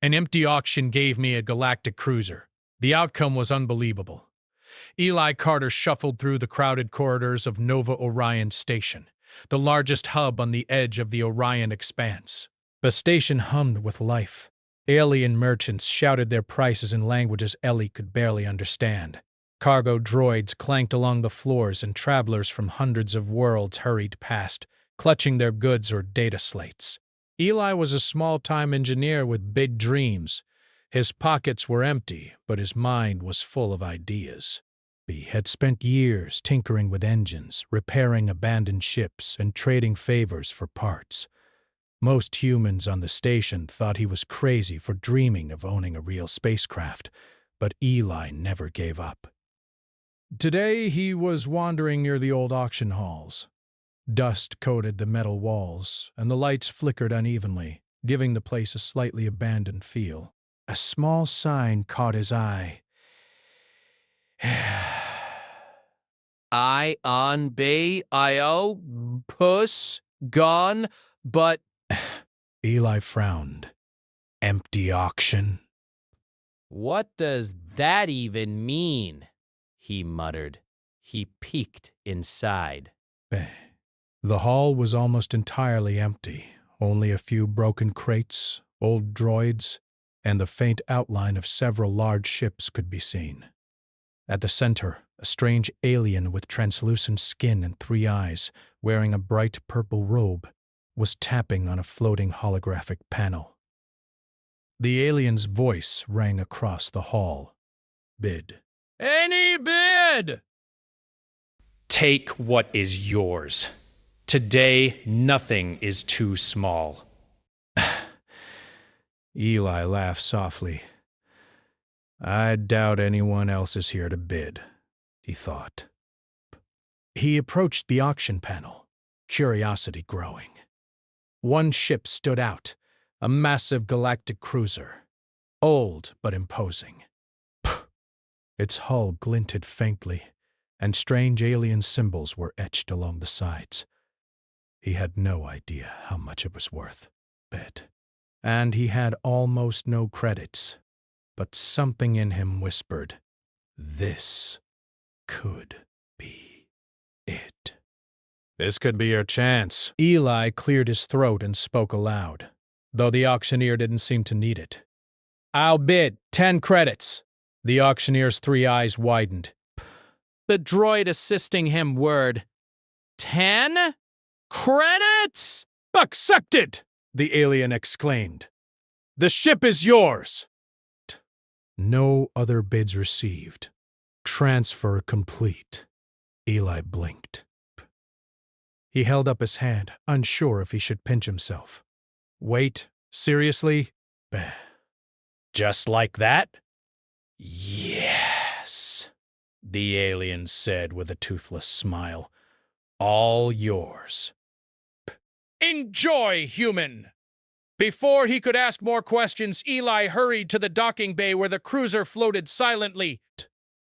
An empty auction gave me a galactic cruiser. The outcome was unbelievable. Eli Carter shuffled through the crowded corridors of Nova Orion Station, the largest hub on the edge of the Orion expanse. The station hummed with life. Alien merchants shouted their prices in languages Ellie could barely understand. Cargo droids clanked along the floors, and travelers from hundreds of worlds hurried past, clutching their goods or data slates. Eli was a small-time engineer with big dreams. His pockets were empty, but his mind was full of ideas. He had spent years tinkering with engines, repairing abandoned ships, and trading favors for parts. Most humans on the station thought he was crazy for dreaming of owning a real spacecraft, but Eli never gave up. Today he was wandering near the old auction halls. Dust coated the metal walls, and the lights flickered unevenly, giving the place a slightly abandoned feel. A small sign caught his eye. I on bay IO puss gone but Eli frowned. Empty auction? what does that even mean? He muttered. He peeked inside. The hall was almost entirely empty. Only a few broken crates, old droids, and the faint outline of several large ships could be seen. At the center, a strange alien with translucent skin and 3 eyes, wearing a bright purple robe, was tapping on a floating holographic panel. The alien's voice rang across the hall. Bid. Any bid! Take what is yours. Today, nothing is too small. Eli laughed softly. I doubt anyone else is here to bid, he thought. He approached the auction panel, curiosity growing. One ship stood out, a massive galactic cruiser, old but imposing. Its hull glinted faintly, and strange alien symbols were etched along the sides. He had no idea how much it was worth, bet. And he had almost no credits. But something in him whispered, this could be it. This could be your chance. Eli cleared his throat and spoke aloud, though the auctioneer didn't seem to need it. I'll bid 10 credits. The auctioneer's 3 eyes widened. The droid assisting him whirred. 10 credits? Accepted! The alien exclaimed. The ship is yours! No other bids received. Transfer complete. Eli blinked. He held up his hand, unsure if he should pinch himself. Wait, seriously? Just like that? Yes, the alien said with a toothless smile. All yours. Enjoy, human! Before he could ask more questions, Eli hurried to the docking bay where the cruiser floated silently.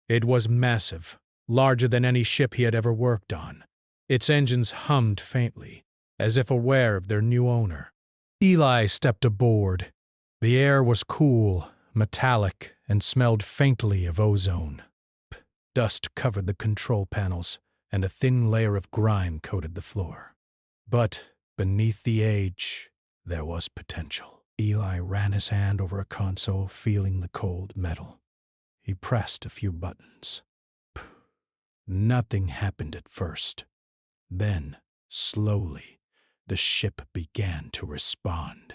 It was massive, larger than any ship he had ever worked on. Its engines hummed faintly, as if aware of their new owner. Eli stepped aboard. The air was cool, metallic, and smelled faintly of ozone. Dust covered the control panels, and a thin layer of grime coated the floor. But beneath the age, there was potential. Eli ran his hand over a console, feeling the cold metal. He pressed a few buttons. Nothing happened at first. Then, slowly, the ship began to respond.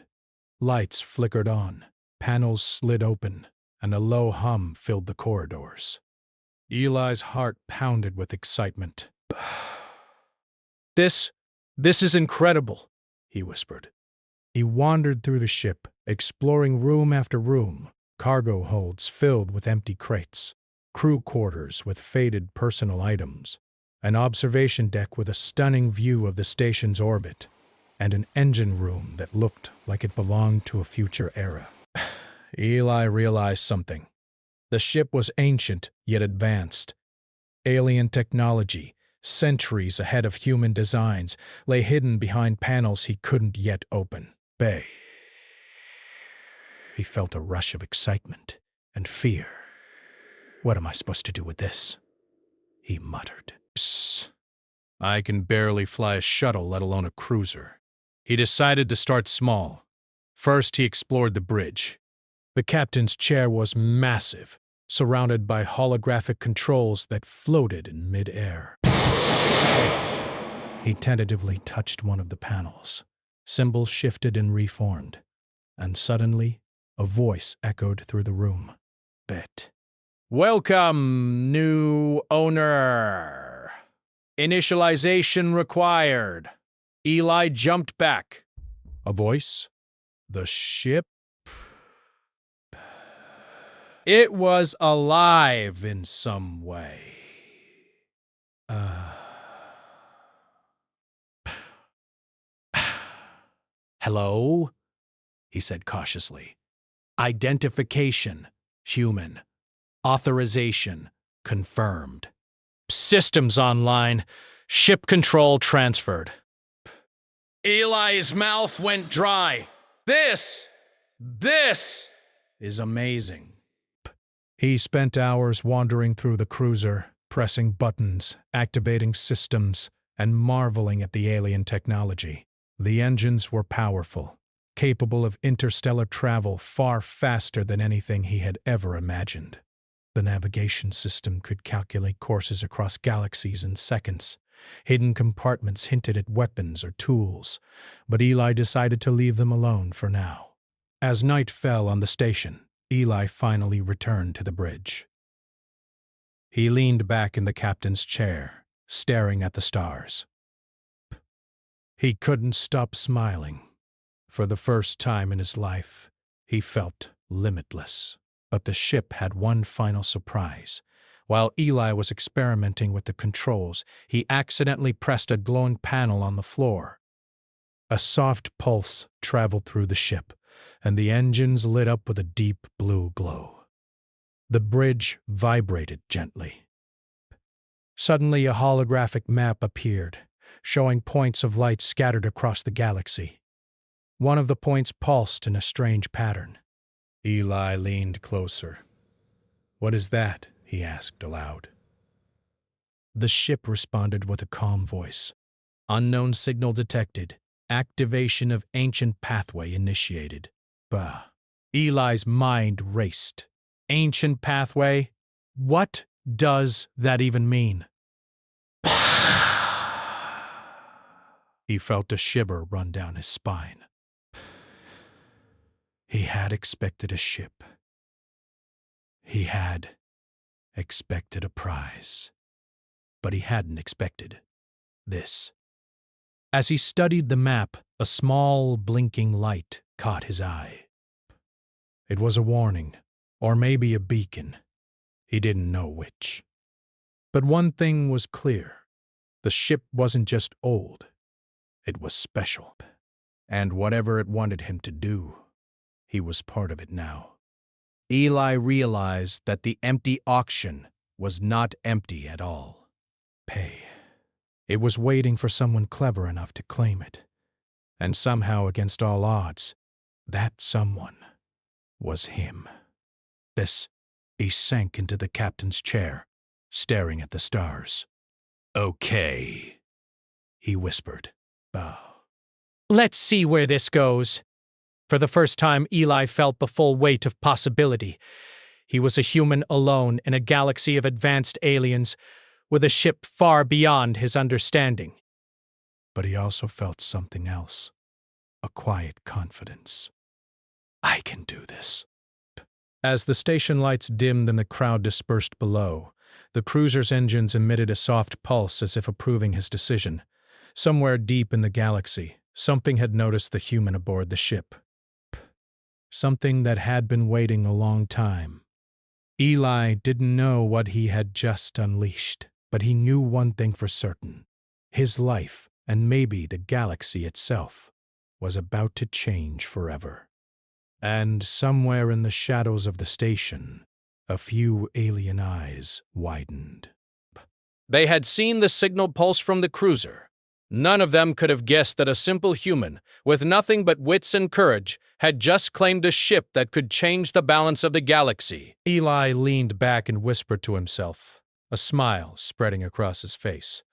Lights flickered on, panels slid open, and a low hum filled the corridors. Eli's heart pounded with excitement. This is incredible, he whispered. He wandered through the ship, exploring room after room, cargo holds filled with empty crates, crew quarters with faded personal items, an observation deck with a stunning view of the station's orbit, and an engine room that looked like it belonged to a future era. Eli realized something. The ship was ancient, yet advanced. Alien technology, centuries ahead of human designs, lay hidden behind panels he couldn't yet open. He felt a rush of excitement and fear. "What am I supposed to do with this?" he muttered. "Psst. I can barely fly a shuttle, let alone a cruiser." He decided to start small. First, he explored the bridge. The captain's chair was massive, surrounded by holographic controls that floated in mid-air. He tentatively touched one of the panels. Symbols shifted and reformed, and suddenly, a voice echoed through the room. "Bet. Welcome, new owner. Initialization required." Eli jumped back. A voice? The ship? It was alive in some way. "Hello?" he said cautiously. "Identification, human. Authorization, confirmed. Systems online. Ship control transferred." Eli's mouth went dry. This is amazing." He spent hours wandering through the cruiser, pressing buttons, activating systems, and marveling at the alien technology. The engines were powerful, capable of interstellar travel far faster than anything he had ever imagined. The navigation system could calculate courses across galaxies in seconds. Hidden compartments hinted at weapons or tools, but Eli decided to leave them alone for now. As night fell on the station, Eli finally returned to the bridge. He leaned back in the captain's chair, staring at the stars. He couldn't stop smiling. For the first time in his life, he felt limitless. But the ship had one final surprise. While Eli was experimenting with the controls, he accidentally pressed a glowing panel on the floor. A soft pulse traveled through the ship, and the engines lit up with a deep blue glow. The bridge vibrated gently. Suddenly, a holographic map appeared, showing points of light scattered across the galaxy. One of the points pulsed in a strange pattern. Eli leaned closer. "What is that?" he asked aloud. The ship responded with a calm voice. "Unknown signal detected. Activation of ancient pathway initiated." Bah. Eli's mind raced. Ancient pathway? What does that even mean? He felt a shiver run down his spine. He had expected a ship. He had expected a prize. But he hadn't expected this. As he studied the map, a small, blinking light caught his eye. It was a warning, or maybe a beacon. He didn't know which. But one thing was clear. The ship wasn't just old. It was special. And whatever it wanted him to do, he was part of it now. Eli realized that the empty auction was not empty at all. Pay. It was waiting for someone clever enough to claim it. And somehow, against all odds, that someone was him. He sank into the captain's chair, staring at the stars. "Okay," he whispered. "Bow." Let's see where this goes. For the first time, Eli felt the full weight of possibility. He was a human alone in a galaxy of advanced aliens, with a ship far beyond his understanding. But he also felt something else, a quiet confidence. "I can do this." As the station lights dimmed and the crowd dispersed below, the cruiser's engines emitted a soft pulse as if approving his decision. Somewhere deep in the galaxy, something had noticed the human aboard the ship. Something that had been waiting a long time. Eli didn't know what he had just unleashed, but he knew one thing for certain. His life, and maybe the galaxy itself, was about to change forever. And somewhere in the shadows of the station, a few alien eyes widened. They had seen the signal pulse from the cruiser. None of them could have guessed that a simple human, with nothing but wits and courage, had just claimed a ship that could change the balance of the galaxy. Eli leaned back and whispered to himself, a smile spreading across his face.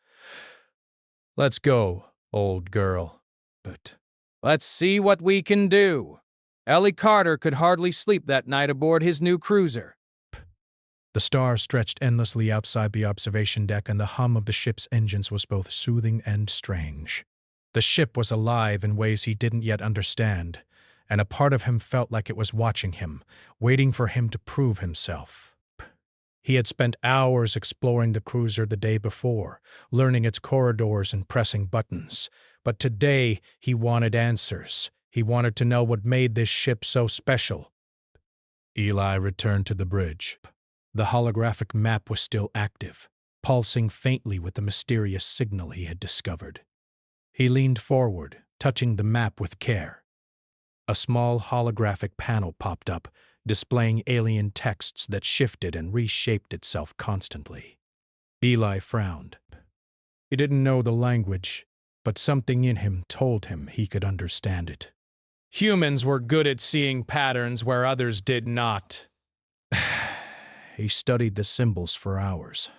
"Let's go, old girl. But let's see what we can do." Ellie Carter could hardly sleep that night aboard his new cruiser. The stars stretched endlessly outside the observation deck, and the hum of the ship's engines was both soothing and strange. The ship was alive in ways he didn't yet understand, and a part of him felt like it was watching him, waiting for him to prove himself. He had spent hours exploring the cruiser the day before, learning its corridors and pressing buttons. But today, he wanted answers. He wanted to know what made this ship so special. Eli returned to the bridge. The holographic map was still active, pulsing faintly with the mysterious signal he had discovered. He leaned forward, touching the map with care. A small holographic panel popped up, displaying alien texts that shifted and reshaped itself constantly. Eli frowned. He didn't know the language, but something in him told him he could understand it. Humans were good at seeing patterns where others did not. He studied the symbols for hours.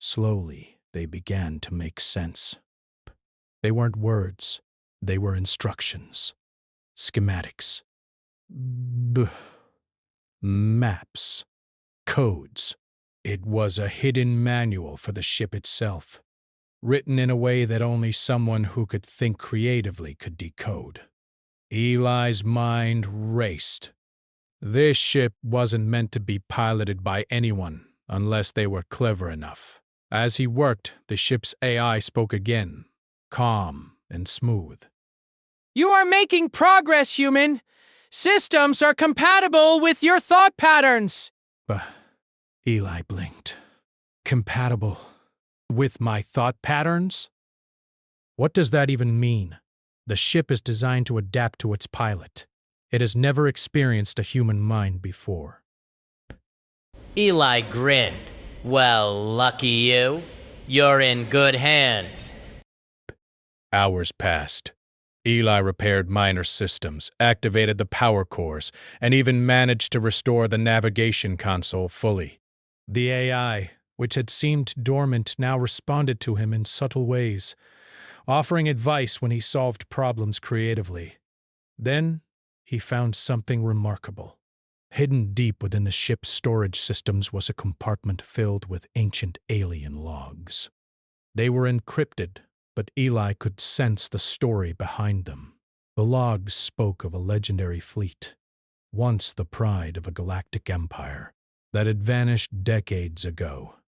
Slowly, they began to make sense. They weren't words, they were instructions. Schematics. Maps. Codes. It was a hidden manual for the ship itself, written in a way that only someone who could think creatively could decode. Eli's mind raced. This ship wasn't meant to be piloted by anyone unless they were clever enough. As he worked, the ship's AI spoke again, calm and smooth. "You are making progress, human. Systems are compatible with your thought patterns." But Eli blinked. Compatible with my thought patterns? What does that even mean? The ship is designed to adapt to its pilot. It has never experienced a human mind before. Eli grinned. "Well, lucky you. You're in good hands." Hours passed. Eli repaired minor systems, activated the power cores, and even managed to restore the navigation console fully. The AI, which had seemed dormant, now responded to him in subtle ways, offering advice when he solved problems creatively. Then he found something remarkable. Hidden deep within the ship's storage systems was a compartment filled with ancient alien logs. They were encrypted, but Eli could sense the story behind them. The logs spoke of a legendary fleet, once the pride of a galactic empire, that had vanished decades ago.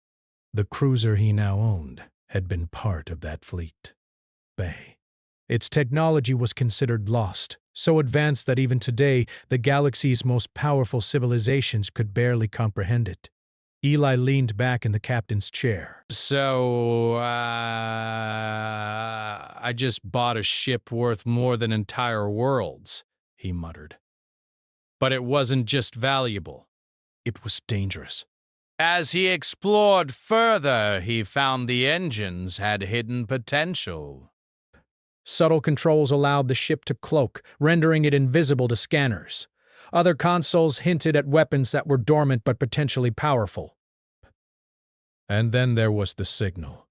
The cruiser he now owned had been part of that fleet. Bay. Its technology was considered lost, so advanced that even today, the galaxy's most powerful civilizations could barely comprehend it. Eli leaned back in the captain's chair. So, I just bought a ship worth more than entire worlds, he muttered. But it wasn't just valuable. It was dangerous. As he explored further, he found the engines had hidden potential. Subtle controls allowed the ship to cloak, rendering it invisible to scanners. Other consoles hinted at weapons that were dormant but potentially powerful. And then there was the signal.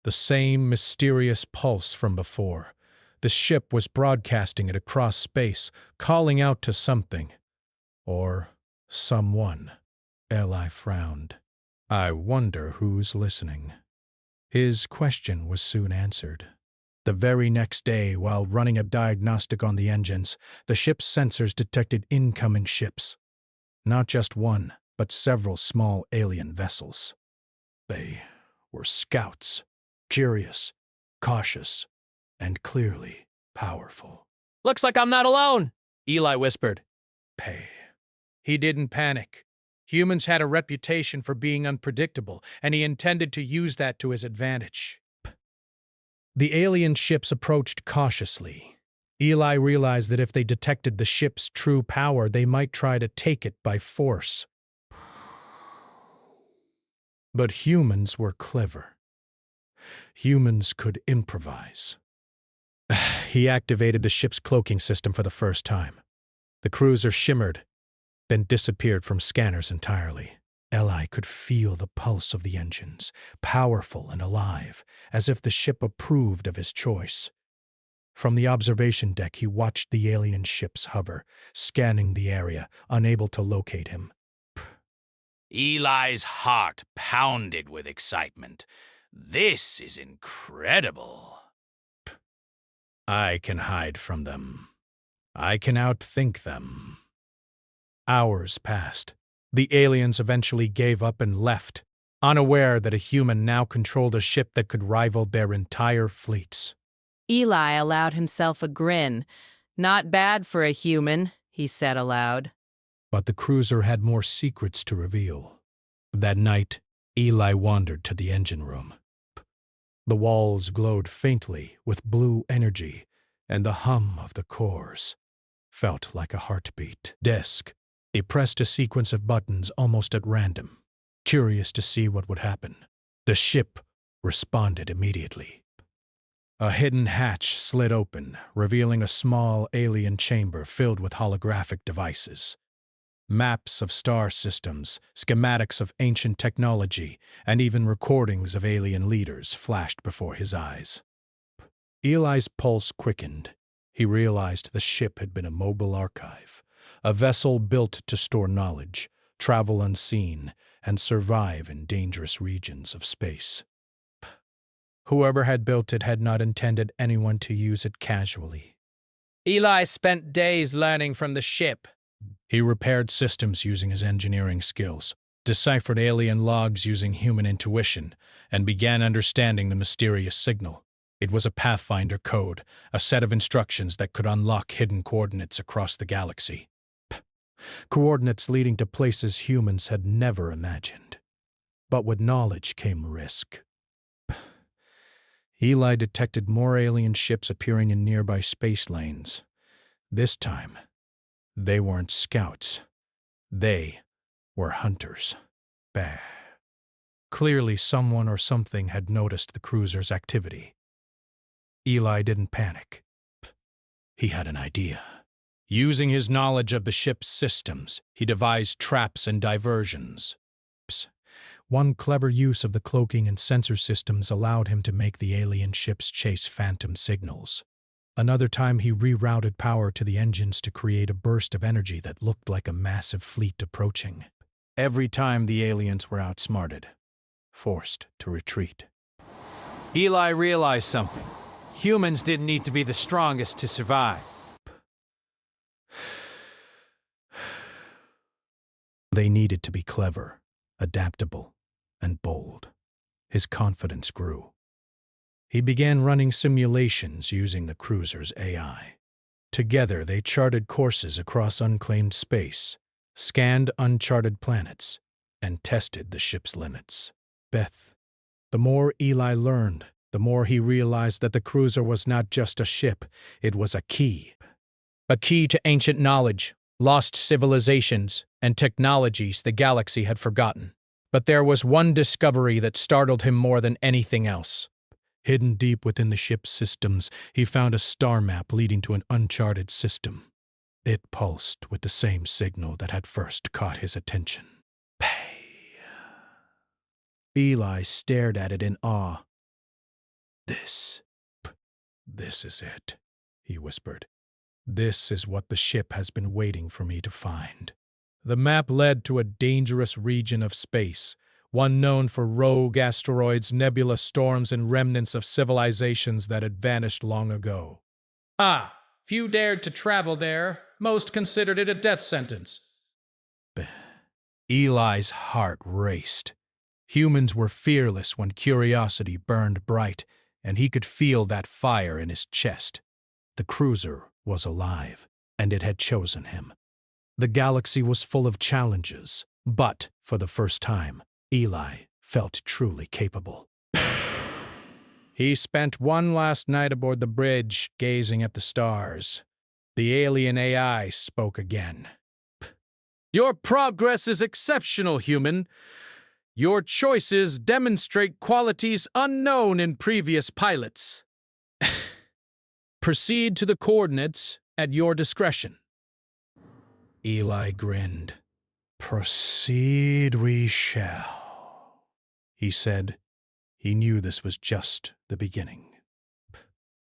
The same mysterious pulse from before. The ship was broadcasting it across space, calling out to something. Or someone. Eli frowned. I wonder who's listening. His question was soon answered. The very next day, while running a diagnostic on the engines, the ship's sensors detected incoming ships. Not just one, but several small alien vessels. They were scouts, curious, cautious, and clearly powerful. "Looks like I'm not alone," Eli whispered. He didn't panic. Humans had a reputation for being unpredictable, and he intended to use that to his advantage. The alien ships approached cautiously. Eli realized that if they detected the ship's true power, they might try to take it by force. But humans were clever. Humans could improvise. He activated the ship's cloaking system for the first time. The cruiser shimmered, then disappeared from scanners entirely. Eli could feel the pulse of the engines, powerful and alive, as if the ship approved of his choice. From the observation deck, he watched the alien ships hover, scanning the area, unable to locate him. Eli's heart pounded with excitement. This is incredible. I can hide from them. I can outthink them. Hours passed. The aliens eventually gave up and left, unaware that a human now controlled a ship that could rival their entire fleets. Eli allowed himself a grin. Not bad for a human, he said aloud. But the cruiser had more secrets to reveal. That night, Eli wandered to the engine room. The walls glowed faintly with blue energy, and the hum of the cores felt like a heartbeat. Desk. He pressed a sequence of buttons almost at random, curious to see what would happen. The ship responded immediately. A hidden hatch slid open, revealing a small alien chamber filled with holographic devices. Maps of star systems, schematics of ancient technology, and even recordings of alien leaders flashed before his eyes. Eli's pulse quickened. He realized the ship had been a mobile archive, a vessel built to store knowledge, travel unseen, and survive in dangerous regions of space. Whoever had built it had not intended anyone to use it casually. Eli spent days learning from the ship. He repaired systems using his engineering skills, deciphered alien logs using human intuition, and began understanding the mysterious signal. It was a Pathfinder code, a set of instructions that could unlock hidden coordinates across the galaxy. Coordinates leading to places humans had never imagined. But with knowledge came risk. Eli detected more alien ships appearing in nearby space lanes. This time, they weren't scouts. They were hunters. Bah. Clearly, someone or something had noticed the cruiser's activity. Eli didn't panic. He had an idea. Using his knowledge of the ship's systems, he devised traps and diversions. One clever use of the cloaking and sensor systems allowed him to make the alien ships chase phantom signals. Another time, he rerouted power to the engines to create a burst of energy that looked like a massive fleet approaching. Every time, the aliens were outsmarted, forced to retreat. Eli realized something. Humans didn't need to be the strongest to survive. They needed to be clever, adaptable, and bold. His confidence grew. He began running simulations using the cruiser's AI. Together, they charted courses across unclaimed space, scanned uncharted planets, and tested the ship's limits. The more Eli learned, the more he realized that the cruiser was not just a ship, it was a key. A key to ancient knowledge, lost civilizations, and technologies the galaxy had forgotten. But there was one discovery that startled him more than anything else. Hidden deep within the ship's systems, he found a star map leading to an uncharted system. It pulsed with the same signal that had first caught his attention. Eli stared at it in awe. This is it, he whispered. This is what the ship has been waiting for me to find. The map led to a dangerous region of space, one known for rogue asteroids, nebula storms, and remnants of civilizations that had vanished long ago. Ah, few dared to travel there. Most considered it a death sentence. Eli's heart raced. Humans were fearless when curiosity burned bright, and he could feel that fire in his chest. The cruiser was alive, and it had chosen him. The galaxy was full of challenges, but, for the first time, Eli felt truly capable. He spent one last night aboard the bridge, gazing at the stars. The alien AI spoke again. Your progress is exceptional, human. Your choices demonstrate qualities unknown in previous pilots. Proceed to the coordinates at your discretion. Eli grinned. "Proceed we shall," he said. He knew this was just the beginning.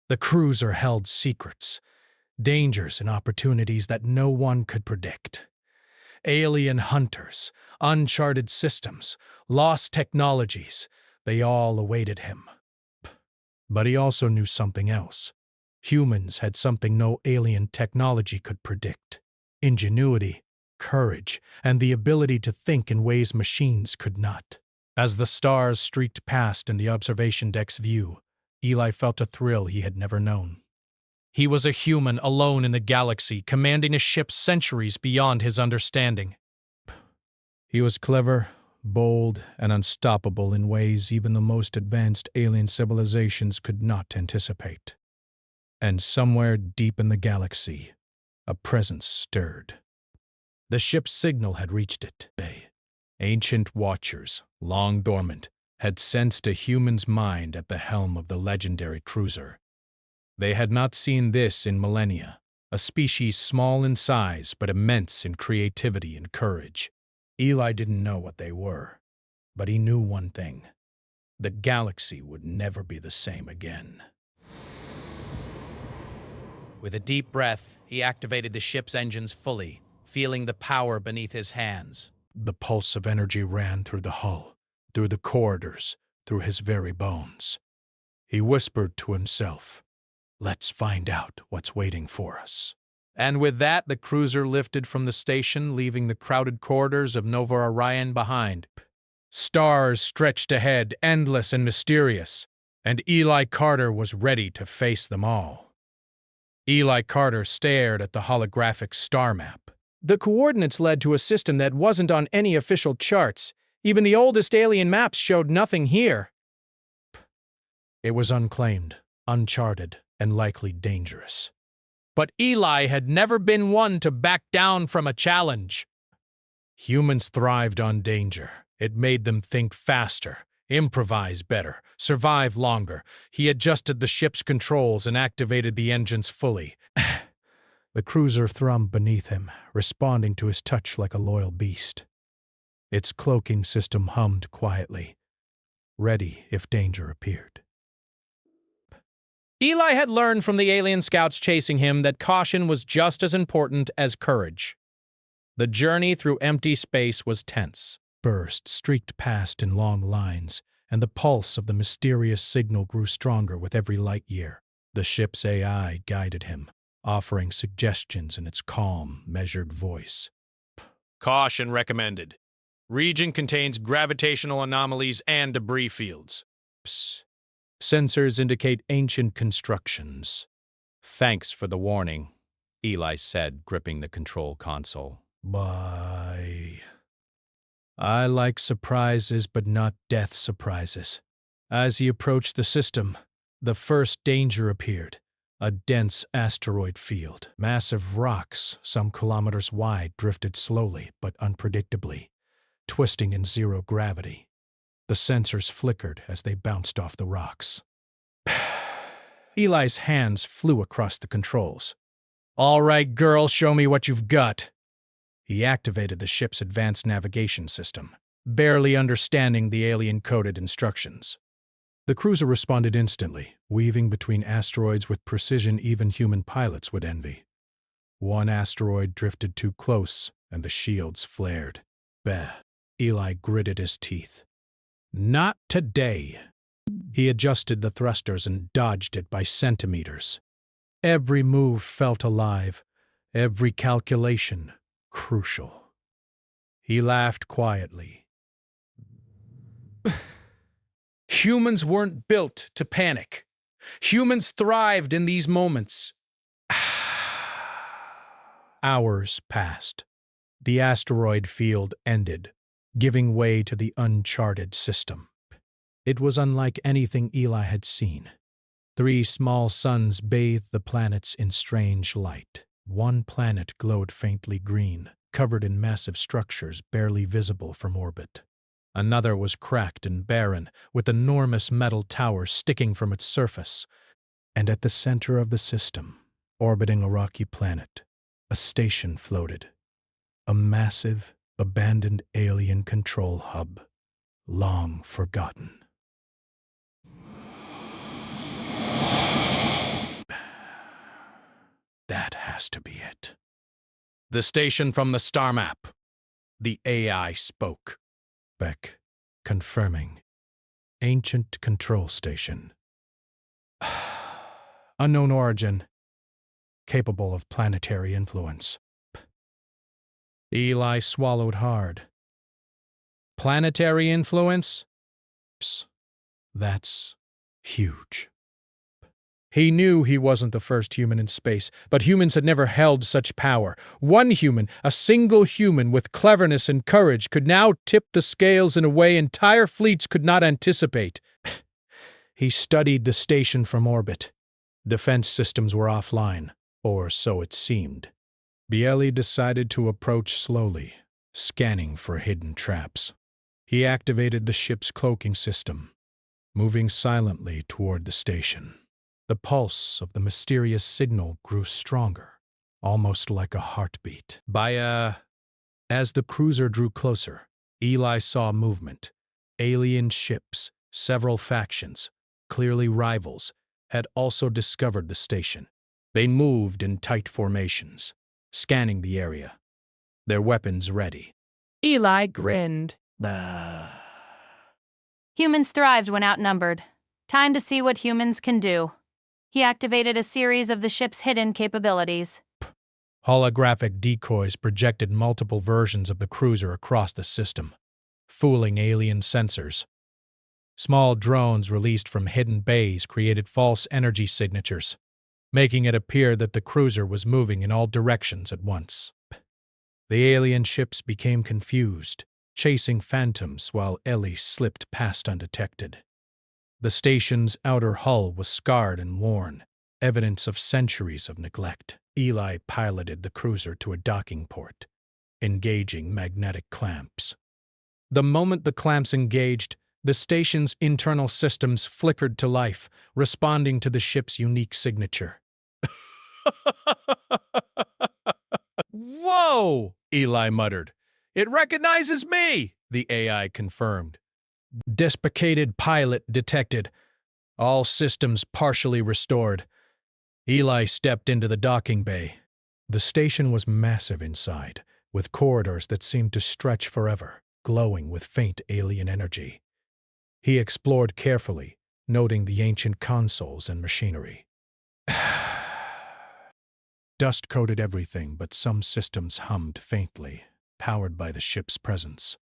The cruiser held secrets, dangers and opportunities that no one could predict. Alien hunters, uncharted systems, lost technologies, they all awaited him. But he also knew something else. Humans had something no alien technology could predict: ingenuity, courage, and the ability to think in ways machines could not. As the stars streaked past in the observation deck's view, Eli felt a thrill he had never known. He was a human alone in the galaxy, commanding a ship centuries beyond his understanding. He was clever, bold, and unstoppable in ways even the most advanced alien civilizations could not anticipate. And somewhere deep in the galaxy, a presence stirred. The ship's signal had reached it. Ancient watchers, long dormant, had sensed a human's mind at the helm of the legendary cruiser. They had not seen this in millennia, a species small in size but immense in creativity and courage. Eli didn't know what they were, but he knew one thing: the galaxy would never be the same again. With a deep breath, he activated the ship's engines fully, feeling the power beneath his hands. The pulse of energy ran through the hull, through the corridors, through his very bones. He whispered to himself, "Let's find out what's waiting for us." And with that, the cruiser lifted from the station, leaving the crowded corridors of Nova Orion behind. Stars stretched ahead, endless and mysterious, and Eli Carter was ready to face them all. Eli Carter stared at the holographic star map. The coordinates led to a system that wasn't on any official charts. Even the oldest alien maps showed nothing here. It was unclaimed, uncharted, and likely dangerous. But Eli had never been one to back down from a challenge. Humans thrived on danger. It made them think faster, improvise better, survive longer. He adjusted the ship's controls and activated the engines fully. The cruiser thrummed beneath him, responding to his touch like a loyal beast. Its cloaking system hummed quietly, ready if danger appeared. Eli had learned from the alien scouts chasing him that caution was just as important as courage. The journey through empty space was tense. Bursts streaked past in long lines, and the pulse of the mysterious signal grew stronger with every light year. The ship's AI guided him, offering suggestions in its calm, measured voice. Caution recommended. Region contains gravitational anomalies and debris fields. Psst. Sensors indicate ancient constructions. Thanks for the warning, Eli said, gripping the control console. Bye. I like surprises, but not death surprises. As he approached the system, the first danger appeared. A dense asteroid field. Massive rocks, some kilometers wide, drifted slowly but unpredictably, twisting in zero gravity. The sensors flickered as they bounced off the rocks. Eli's hands flew across the controls. "All right, girl, show me what you've got." He activated the ship's advanced navigation system, barely understanding the alien-coded instructions. The cruiser responded instantly, weaving between asteroids with precision even human pilots would envy. One asteroid drifted too close, and the shields flared. Bah! Eli gritted his teeth. Not today. He adjusted the thrusters and dodged it by centimeters. Every move felt alive, every calculation crucial. He laughed quietly. Humans weren't built to panic. Humans thrived in these moments. Hours passed. The asteroid field ended, giving way to the uncharted system. It was unlike anything Eli had seen. 3 small suns bathed the planets in strange light. One planet glowed faintly green, covered in massive structures barely visible from orbit. Another was cracked and barren, with enormous metal towers sticking from its surface. And at the center of the system, orbiting a rocky planet, a station floated, a massive, abandoned alien control hub, long forgotten. That has to be it. The station from the star map. The AI spoke. Beck, confirming. Ancient control station. Unknown origin. Capable of planetary influence. Eli swallowed hard. Planetary influence? That's huge. He knew he wasn't the first human in space, but humans had never held such power. One human, a single human with cleverness and courage, could now tip the scales in a way entire fleets could not anticipate. He studied the station from orbit. Defense systems were offline, or so it seemed. Bieli decided to approach slowly, scanning for hidden traps. He activated the ship's cloaking system, moving silently toward the station. The pulse of the mysterious signal grew stronger, almost like a heartbeat. As the cruiser drew closer, Eli saw movement. Alien ships, several factions, clearly rivals, had also discovered the station. They moved in tight formations, scanning the area, their weapons ready. Eli grinned. Humans thrived when outnumbered. Time to see what humans can do. He activated a series of the ship's hidden capabilities. Holographic decoys projected multiple versions of the cruiser across the system, fooling alien sensors. Small drones released from hidden bays created false energy signatures, making it appear that the cruiser was moving in all directions at once. The alien ships became confused, chasing phantoms while Ellie slipped past undetected. The station's outer hull was scarred and worn, evidence of centuries of neglect. Eli piloted the cruiser to a docking port, engaging magnetic clamps. The moment the clamps engaged, the station's internal systems flickered to life, responding to the ship's unique signature. Whoa! Eli muttered. It recognizes me, the AI confirmed. Despicated pilot detected. All systems partially restored. Eli stepped into the docking bay. The station was massive inside, with corridors that seemed to stretch forever, glowing with faint alien energy. He explored carefully, noting the ancient consoles and machinery. Dust coated everything, but some systems hummed faintly, powered by the ship's presence.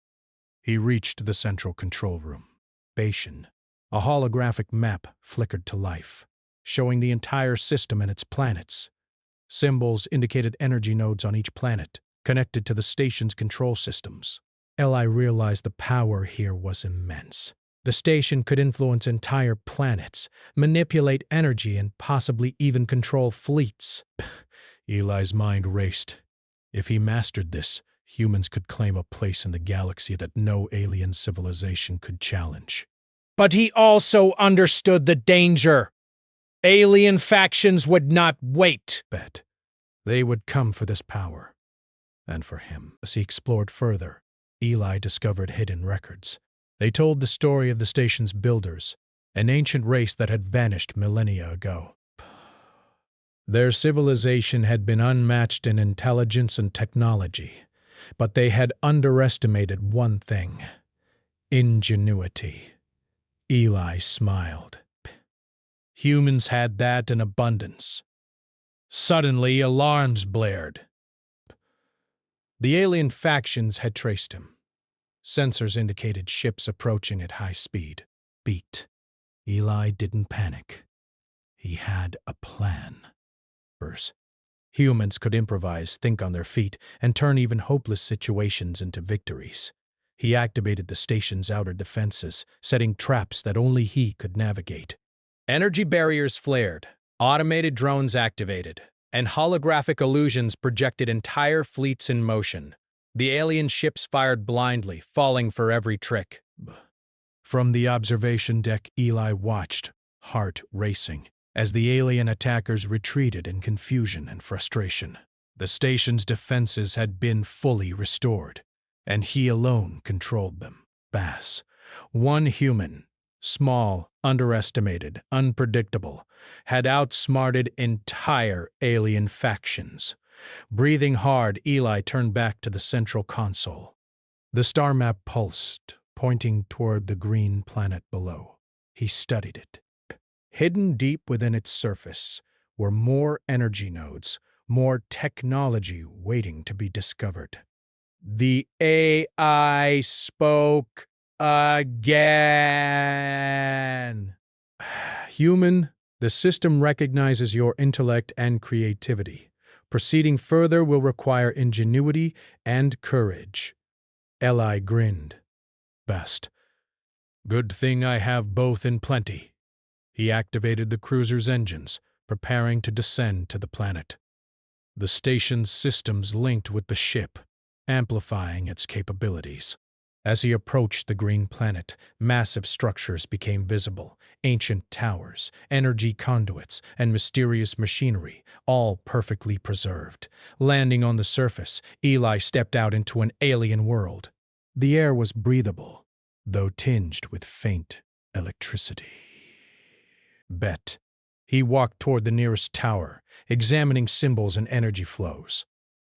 He reached the central control room. Bashan. A holographic map flickered to life, showing the entire system and its planets. Symbols indicated energy nodes on each planet, connected to the station's control systems. Eli realized the power here was immense. The station could influence entire planets, manipulate energy, and possibly even control fleets. Eli's mind raced. If he mastered this, humans could claim a place in the galaxy that no alien civilization could challenge. But he also understood the danger. Alien factions would not wait. Bet. They would come for this power. And for him. As he explored further, Eli discovered hidden records. They told the story of the station's builders, an ancient race that had vanished millennia ago. Their civilization had been unmatched in intelligence and technology, but they had underestimated one thing: ingenuity. Eli smiled. Humans had that in abundance. Suddenly, alarms blared. The alien factions had traced him. Sensors indicated ships approaching at high speed. Beat. Eli didn't panic. He had a plan. First, humans could improvise, think on their feet, and turn even hopeless situations into victories. He activated the station's outer defenses, setting traps that only he could navigate. Energy barriers flared, automated drones activated, and holographic illusions projected entire fleets in motion. The alien ships fired blindly, falling for every trick. From the observation deck, Eli watched, heart racing, as the alien attackers retreated in confusion and frustration. The station's defenses had been fully restored, and he alone controlled them. Bass, one human, small, underestimated, unpredictable, had outsmarted entire alien factions. Breathing hard, Eli turned back to the central console. The star map pulsed, pointing toward the green planet below. He studied it. Hidden deep within its surface were more energy nodes, more technology waiting to be discovered. The AI spoke again. Human, the system recognizes your intellect and creativity. Proceeding further will require ingenuity and courage. Eli grinned. Best. Good thing I have both in plenty. He activated the cruiser's engines, preparing to descend to the planet. The station's systems linked with the ship, amplifying its capabilities. As he approached the green planet, massive structures became visible, ancient towers, energy conduits, and mysterious machinery, all perfectly preserved. Landing on the surface, Eli stepped out into an alien world. The air was breathable, though tinged with faint electricity. Bet. He walked toward the nearest tower, examining symbols and energy flows.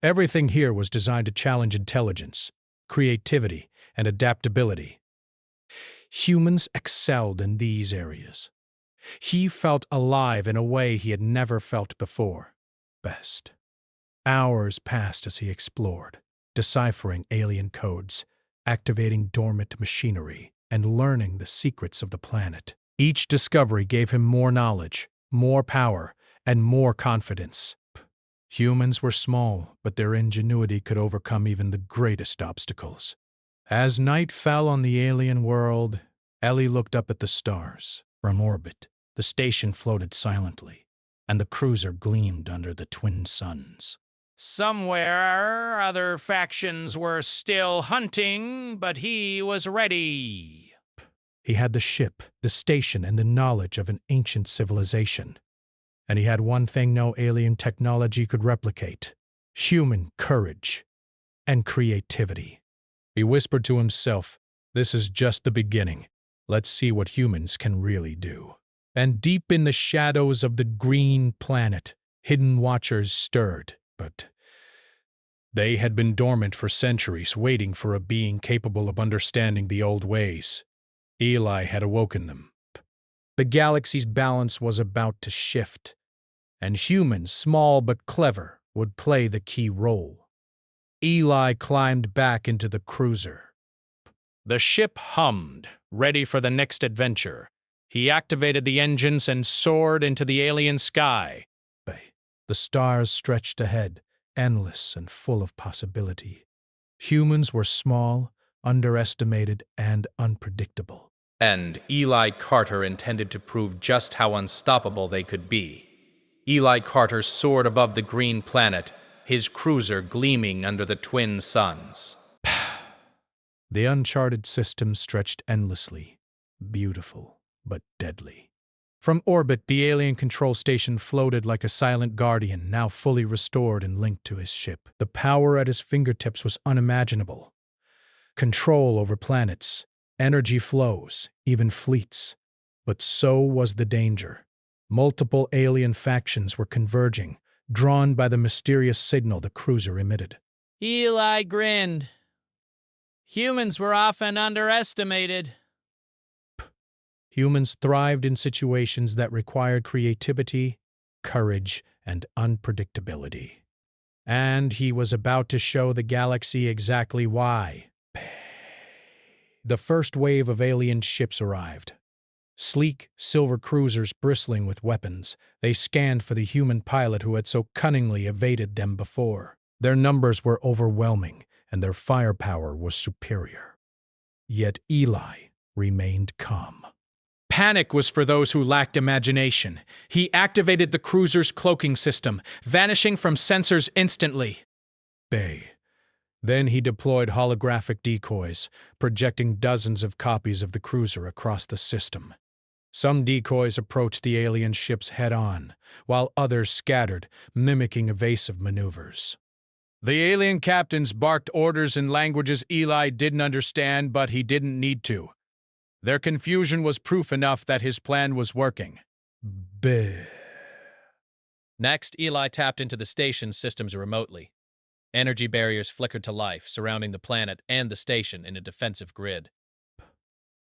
Everything here was designed to challenge intelligence, creativity, and adaptability. Humans excelled in these areas. He felt alive in a way he had never felt before. Best. Hours passed as he explored, deciphering alien codes, activating dormant machinery, and learning the secrets of the planet. Each discovery gave him more knowledge, more power, and more confidence. Humans were small, but their ingenuity could overcome even the greatest obstacles. As night fell on the alien world, Ellie looked up at the stars. From orbit, the station floated silently, and the cruiser gleamed under the twin suns. Somewhere other factions were still hunting, but he was ready. He had the ship, the station, and the knowledge of an ancient civilization. And he had one thing no alien technology could replicate: human courage and creativity. He whispered to himself, "This is just the beginning. Let's see what humans can really do." And deep in the shadows of the green planet, hidden watchers stirred, but they had been dormant for centuries, waiting for a being capable of understanding the old ways. Eli had awoken them. The galaxy's balance was about to shift, and humans, small but clever, would play the key role. Eli climbed back into the cruiser. The ship hummed, ready for the next adventure. He activated the engines and soared into the alien sky. The stars stretched ahead, endless and full of possibility. Humans were small, underestimated, and unpredictable. And Eli Carter intended to prove just how unstoppable they could be. Eli Carter soared above the green planet, his cruiser gleaming under the twin suns. The uncharted system stretched endlessly, beautiful but deadly. From orbit, the alien control station floated like a silent guardian, now fully restored and linked to his ship. The power at his fingertips was unimaginable. Control over planets, energy flows, even fleets. But so was the danger. Multiple alien factions were converging, drawn by the mysterious signal the cruiser emitted. Eli grinned. Humans were often underestimated. Humans thrived in situations that required creativity, courage, and unpredictability. And he was about to show the galaxy exactly why. The first wave of alien ships arrived. Sleek, silver cruisers bristling with weapons, they scanned for the human pilot who had so cunningly evaded them before. Their numbers were overwhelming, and their firepower was superior. Yet Eli remained calm. Panic was for those who lacked imagination. He activated the cruiser's cloaking system, vanishing from sensors instantly. Then he deployed holographic decoys, projecting dozens of copies of the cruiser across the system. Some decoys approached the alien ships head-on, while others scattered, mimicking evasive maneuvers. The alien captains barked orders in languages Eli didn't understand, but he didn't need to. Their confusion was proof enough that his plan was working. Bleh. Next, Eli tapped into the station's systems remotely. Energy barriers flickered to life, surrounding the planet and the station in a defensive grid.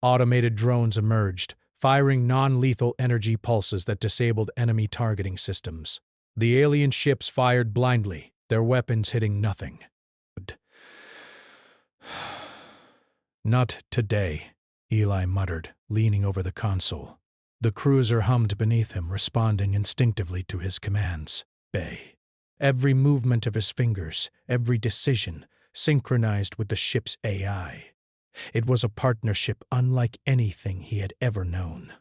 Automated drones emerged, firing non-lethal energy pulses that disabled enemy targeting systems. The alien ships fired blindly, their weapons hitting nothing. Not today, Eli muttered, leaning over the console. The cruiser hummed beneath him, responding instinctively to his commands. Bay. Every movement of his fingers, every decision, synchronized with the ship's AI. It was a partnership unlike anything he had ever known.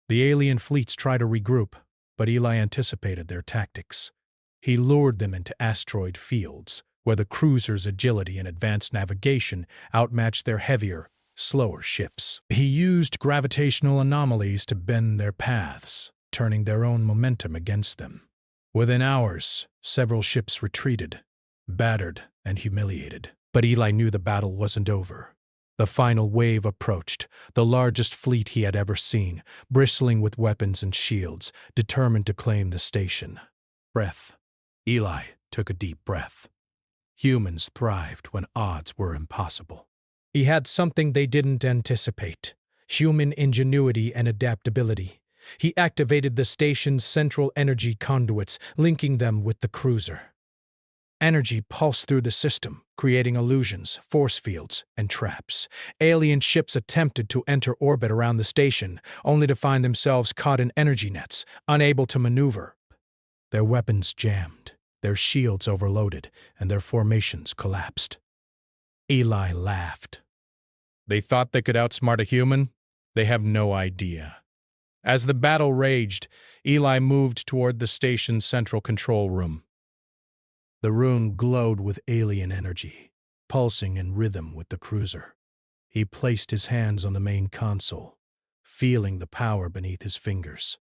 The alien fleets tried to regroup, but Eli anticipated their tactics. He lured them into asteroid fields, where the cruiser's agility and advanced navigation outmatched their heavier, slower ships. He used gravitational anomalies to bend their paths, turning their own momentum against them. Within hours, several ships retreated, battered and humiliated. But Eli knew the battle wasn't over. The final wave approached, the largest fleet he had ever seen, bristling with weapons and shields, determined to claim the station. Breath. Eli took a deep breath. Humans thrived when odds were impossible. He had something they didn't anticipate: human ingenuity and adaptability. He activated the station's central energy conduits, linking them with the cruiser. Energy pulsed through the system, creating illusions, force fields, and traps. Alien ships attempted to enter orbit around the station, only to find themselves caught in energy nets, unable to maneuver. Their weapons jammed, their shields overloaded, and their formations collapsed. Eli laughed. They thought they could outsmart a human? They have no idea. As the battle raged, Eli moved toward the station's central control room. The room glowed with alien energy, pulsing in rhythm with the cruiser. He placed his hands on the main console, feeling the power beneath his fingers.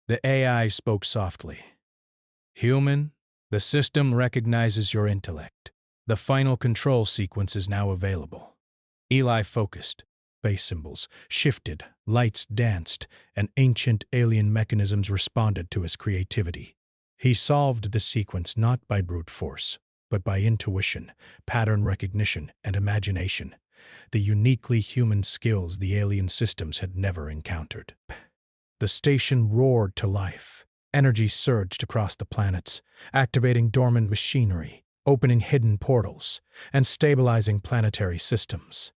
The AI spoke softly. "Human, the system recognizes your intellect. The final control sequence is now available." Eli focused. Base symbols shifted, lights danced, and ancient alien mechanisms responded to his creativity. He solved the sequence not by brute force, but by intuition, pattern recognition, and imagination, the uniquely human skills the alien systems had never encountered. The station roared to life. Energy surged across the planets, activating dormant machinery, opening hidden portals, and stabilizing planetary systems.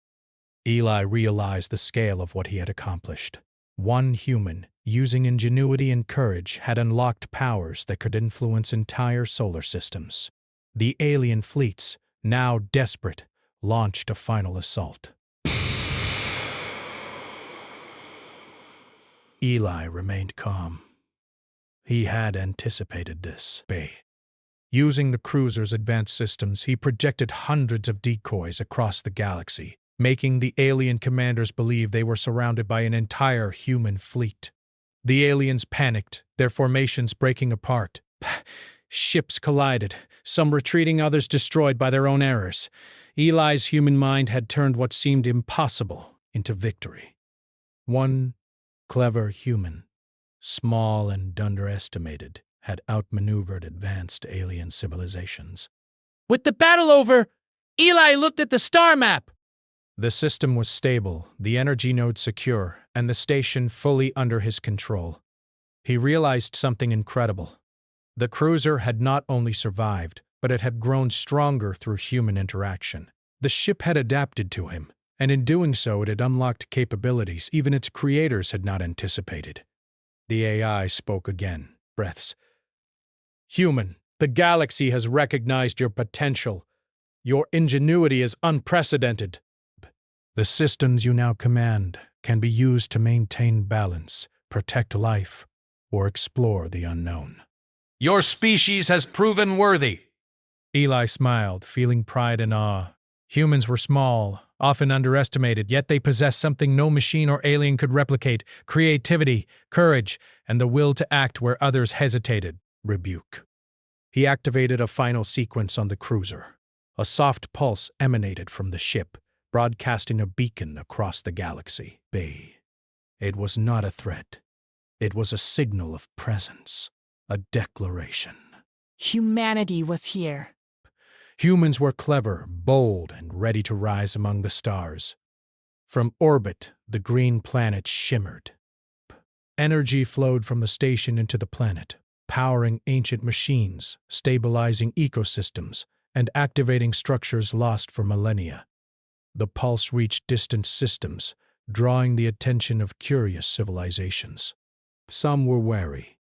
Eli realized the scale of what he had accomplished. One human, using ingenuity and courage, had unlocked powers that could influence entire solar systems. The alien fleets, now desperate, launched a final assault. Eli remained calm. He had anticipated this. Using the cruiser's advanced systems, he projected hundreds of decoys across the galaxy, making the alien commanders believe they were surrounded by an entire human fleet. The aliens panicked, their formations breaking apart. Ships collided, some retreating, others destroyed by their own errors. Eli's human mind had turned what seemed impossible into victory. One clever human, small and underestimated, had outmaneuvered advanced alien civilizations. With the battle over, Eli looked at the star map. The system was stable, the energy node secure, and the station fully under his control. He realized something incredible. The cruiser had not only survived, but it had grown stronger through human interaction. The ship had adapted to him, and in doing so it had unlocked capabilities even its creators had not anticipated. The AI spoke again, breaths. "Human, the galaxy has recognized your potential. Your ingenuity is unprecedented. The systems you now command can be used to maintain balance, protect life, or explore the unknown." Your species has proven worthy. Eli smiled, feeling pride and awe. Humans were small, often underestimated, yet they possessed something no machine or alien could replicate: creativity, courage, and the will to act where others hesitated. Rebuke. He activated a final sequence on the cruiser. A soft pulse emanated from the ship, broadcasting a beacon across the galaxy. Bay. It was not a threat. It was a signal of presence, a declaration. Humanity was here. Humans were clever, bold, and ready to rise among the stars. From orbit, the green planet shimmered. Energy flowed from the station into the planet, powering ancient machines, stabilizing ecosystems, and activating structures lost for millennia. The pulse reached distant systems, drawing the attention of curious civilizations. Some were wary,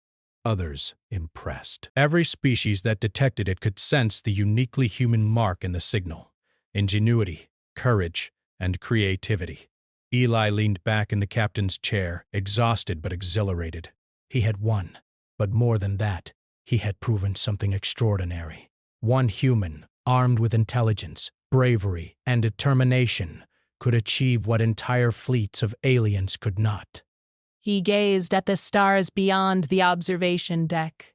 others impressed. Every species that detected it could sense the uniquely human mark in the signal: ingenuity, courage, and creativity. Eli leaned back in the captain's chair, exhausted but exhilarated. He had won, but more than that, he had proven something extraordinary. One human, armed with intelligence, bravery, and determination, could achieve what entire fleets of aliens could not. He gazed at the stars beyond the observation deck.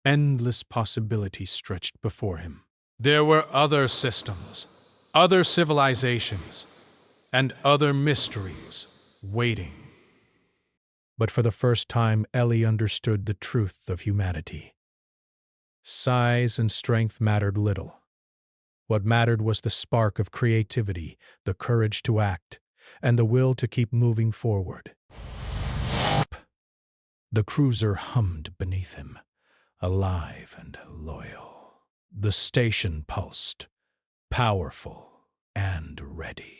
Endless possibilities stretched before him. There were other systems, other civilizations, and other mysteries waiting. But for the first time, Ellie understood the truth of humanity. Size and strength mattered little. What mattered was the spark of creativity, the courage to act, and the will to keep moving forward. The cruiser hummed beneath him, alive and loyal. The station pulsed, powerful and ready.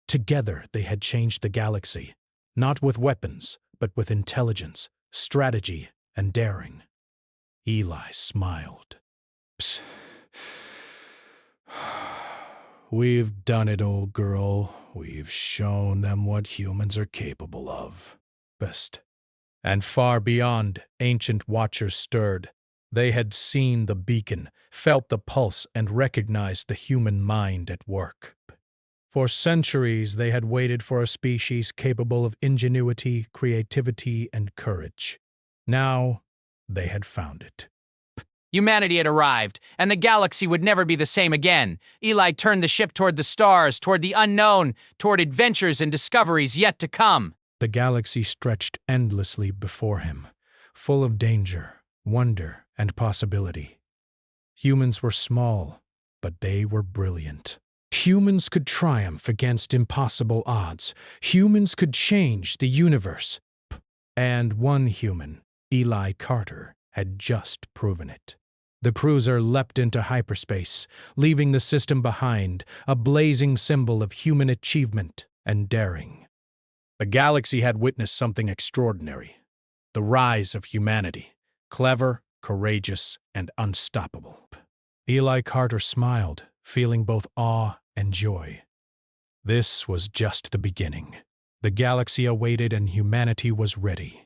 Together they had changed the galaxy, not with weapons, but with intelligence, strategy, and daring. Eli smiled. Psst. We've done it, old girl. We've shown them what humans are capable of. Best. And far beyond, ancient watchers stirred. They had seen the beacon, felt the pulse, and recognized the human mind at work. For centuries, they had waited for a species capable of ingenuity, creativity, and courage. Now, they had found it. Humanity had arrived, and the galaxy would never be the same again. Eli turned the ship toward the stars, toward the unknown, toward adventures and discoveries yet to come. The galaxy stretched endlessly before him, full of danger, wonder, and possibility. Humans were small, but they were brilliant. Humans could triumph against impossible odds. Humans could change the universe. And one human, Eli Carter, had just proven it. The cruiser leapt into hyperspace, leaving the system behind, a blazing symbol of human achievement and daring. The galaxy had witnessed something extraordinary: the rise of humanity, clever, courageous, and unstoppable. Eli Carter smiled, feeling both awe and joy. This was just the beginning. The galaxy awaited and humanity was ready.